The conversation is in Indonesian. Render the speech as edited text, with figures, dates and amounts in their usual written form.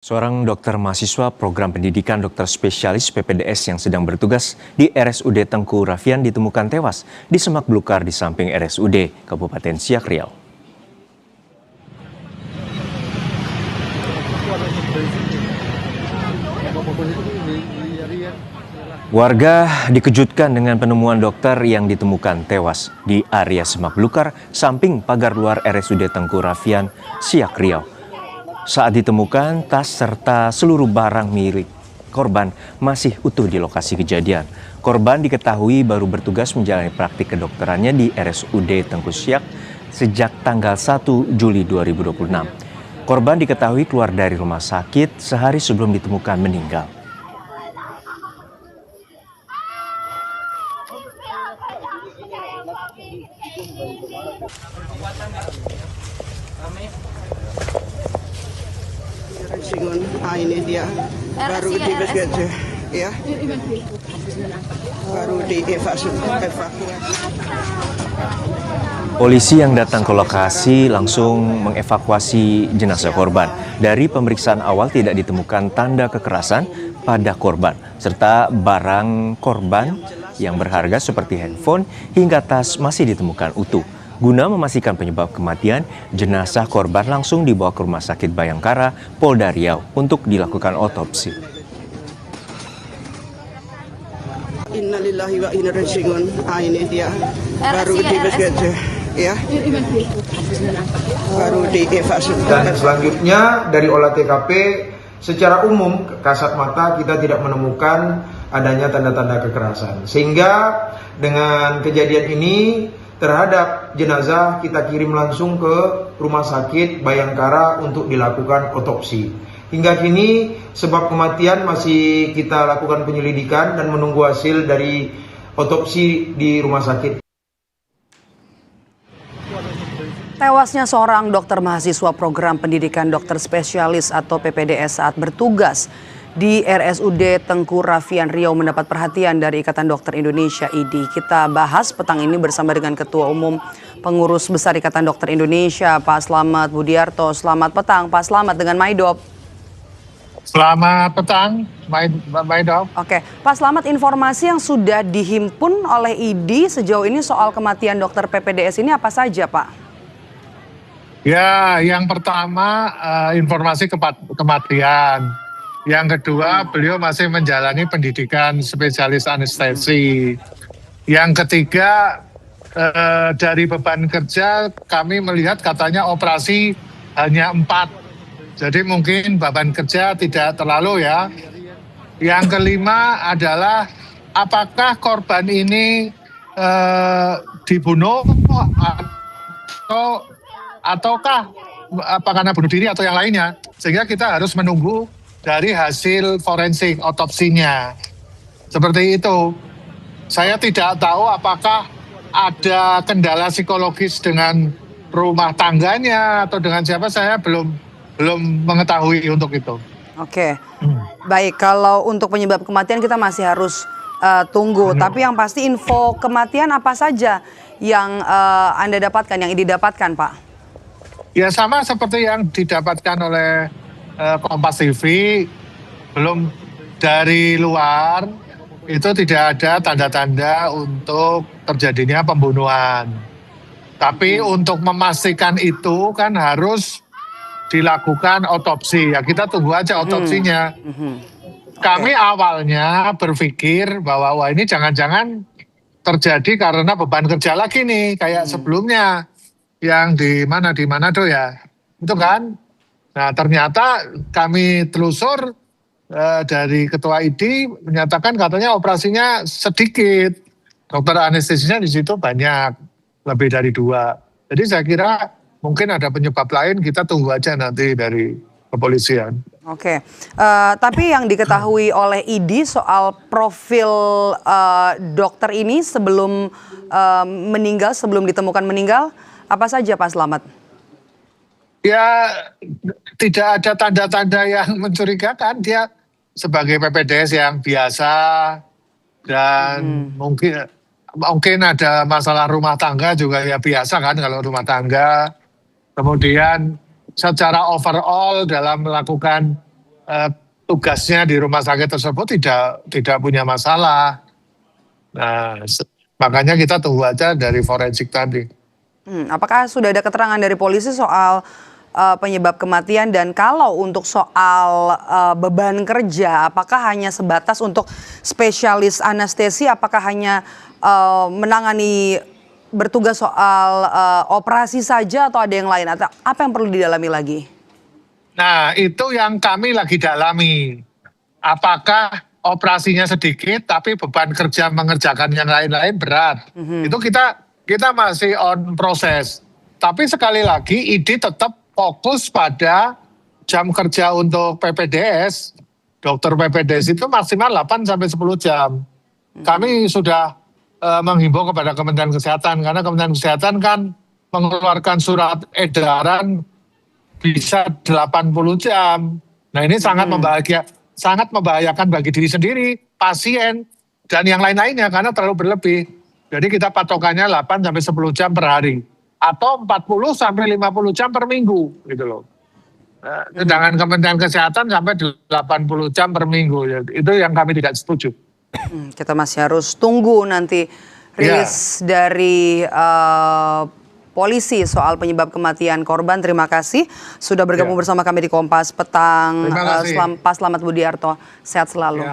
Seorang dokter mahasiswa program pendidikan dokter spesialis PPDS yang sedang bertugas di RSUD Tengku Rafian ditemukan tewas di semak belukar di samping RSUD Kabupaten Siak Riau. Warga dikejutkan dengan penemuan dokter yang ditemukan tewas di area semak belukar samping pagar luar RSUD Tengku Rafian, Siak Riau. Saat ditemukan, tas serta seluruh barang milik korban masih utuh di lokasi kejadian. Korban diketahui baru bertugas menjalani praktik kedokterannya di RSUD Tengku Siak sejak tanggal 1 Juli 2026. Korban diketahui keluar dari rumah sakit sehari sebelum ditemukan meninggal. Ini dia baru dievakuasi, ya, baru dievakuasi. Polisi yang datang ke lokasi langsung mengevakuasi jenazah korban. Dari pemeriksaan awal tidak ditemukan tanda kekerasan pada korban, serta barang korban yang berharga seperti handphone hingga tas masih ditemukan utuh. Guna memastikan penyebab kematian, jenazah korban langsung dibawa ke Rumah Sakit Bayangkara, Polda Riau untuk dilakukan otopsi. Innalillahi wa inna ilaihi raji'un. Ini dia baru dievakuasi, ya, baru dievakuasi. Dan selanjutnya dari olah TKP secara umum kasat mata kita tidak menemukan adanya tanda-tanda kekerasan. Sehingga dengan kejadian ini terhadap jenazah kita kirim langsung ke Rumah Sakit Bayangkara untuk dilakukan otopsi. Hingga kini sebab kematian masih kita lakukan penyelidikan dan menunggu hasil dari otopsi di rumah sakit. Tewasnya seorang dokter mahasiswa program pendidikan dokter spesialis atau PPDS saat bertugas di RSUD Tengku Rafian Riau mendapat perhatian dari Ikatan Dokter Indonesia (IDI). Kita bahas petang ini bersama dengan Ketua Umum Pengurus Besar Ikatan Dokter Indonesia, Pak Slamet Budiarto. Selamat petang, Pak Slamet dengan Maidop. Selamat petang, Maidop. Oke, Pak Slamet, informasi yang sudah dihimpun oleh IDI sejauh ini soal kematian dokter PPDS ini apa saja, Pak? Ya, yang pertama informasi kematian. Yang kedua, beliau masih menjalani pendidikan spesialis anestesi. Yang ketiga, dari beban kerja kami melihat katanya operasi hanya 4. Jadi mungkin beban kerja tidak terlalu ya. Yang kelima adalah apakah korban ini dibunuh ataukah apa karena bunuh diri atau yang lainnya. Sehingga kita harus menunggu dari hasil forensik otopsinya. Seperti itu. Saya tidak tahu apakah ada kendala psikologis dengan rumah tangganya atau dengan siapa, saya belum mengetahui untuk itu. Oke. Baik, kalau untuk penyebab kematian kita masih harus tunggu. Tapi yang pasti info kematian apa saja yang Anda dapatkan, yang didapatkan, Pak? Ya sama seperti yang didapatkan oleh Kompas TV, belum dari luar itu tidak ada tanda-tanda untuk terjadinya pembunuhan. Tapi untuk memastikan itu kan harus dilakukan otopsi. Ya kita tunggu aja otopsinya. Kami awalnya berpikir bahwa wah ini jangan-jangan terjadi karena beban kerja lagi nih kayak sebelumnya yang di Manado ya. Itu kan. Nah ternyata kami telusur dari Ketua IDI menyatakan katanya operasinya sedikit. Dokter anestesinya di situ banyak, lebih dari 2. Jadi saya kira mungkin ada penyebab lain, kita tunggu aja nanti dari kepolisian. Oke, tapi yang diketahui oleh IDI soal profil dokter ini sebelum meninggal, sebelum ditemukan meninggal, apa saja Pak Slamet? Ya tidak ada tanda-tanda yang mencurigakan. Dia sebagai PPDS yang biasa dan mungkin ada masalah rumah tangga juga ya biasa kan kalau rumah tangga. Kemudian secara overall dalam melakukan tugasnya di rumah sakit tersebut tidak punya masalah. Nah, makanya kita tunggu aja dari forensik tadi. Apakah sudah ada keterangan dari polisi soal penyebab kematian, dan kalau untuk soal beban kerja, apakah hanya sebatas untuk spesialis anestesi, apakah hanya menangani bertugas soal operasi saja atau ada yang lain, atau apa yang perlu didalami lagi? Nah, itu yang kami lagi dalami. Apakah operasinya sedikit tapi beban kerja mengerjakan yang lain-lain berat? Itu kita masih on proses. Tapi sekali lagi ID tetap fokus pada jam kerja untuk PPDS. Dokter PPDS itu maksimal 8 sampai 10 jam. Kami sudah menghimbau kepada Kementerian Kesehatan, karena Kementerian Kesehatan kan mengeluarkan surat edaran bisa 80 jam. Nah, ini sangat membahayakan bagi diri sendiri, pasien, dan yang lain-lainnya karena terlalu berlebih. Jadi kita patokannya 8 sampai 10 jam per hari atau 40 sampai 50 jam per minggu gitu loh. Sedangkan Kementerian Kesehatan sampai 80 jam per minggu. Itu yang kami tidak setuju. Kita masih harus tunggu nanti rilis dari polisi soal penyebab kematian korban. Terima kasih sudah bergabung bersama kami di Kompas Petang. Terima kasih. Pak Slamet Budiarto, sehat selalu.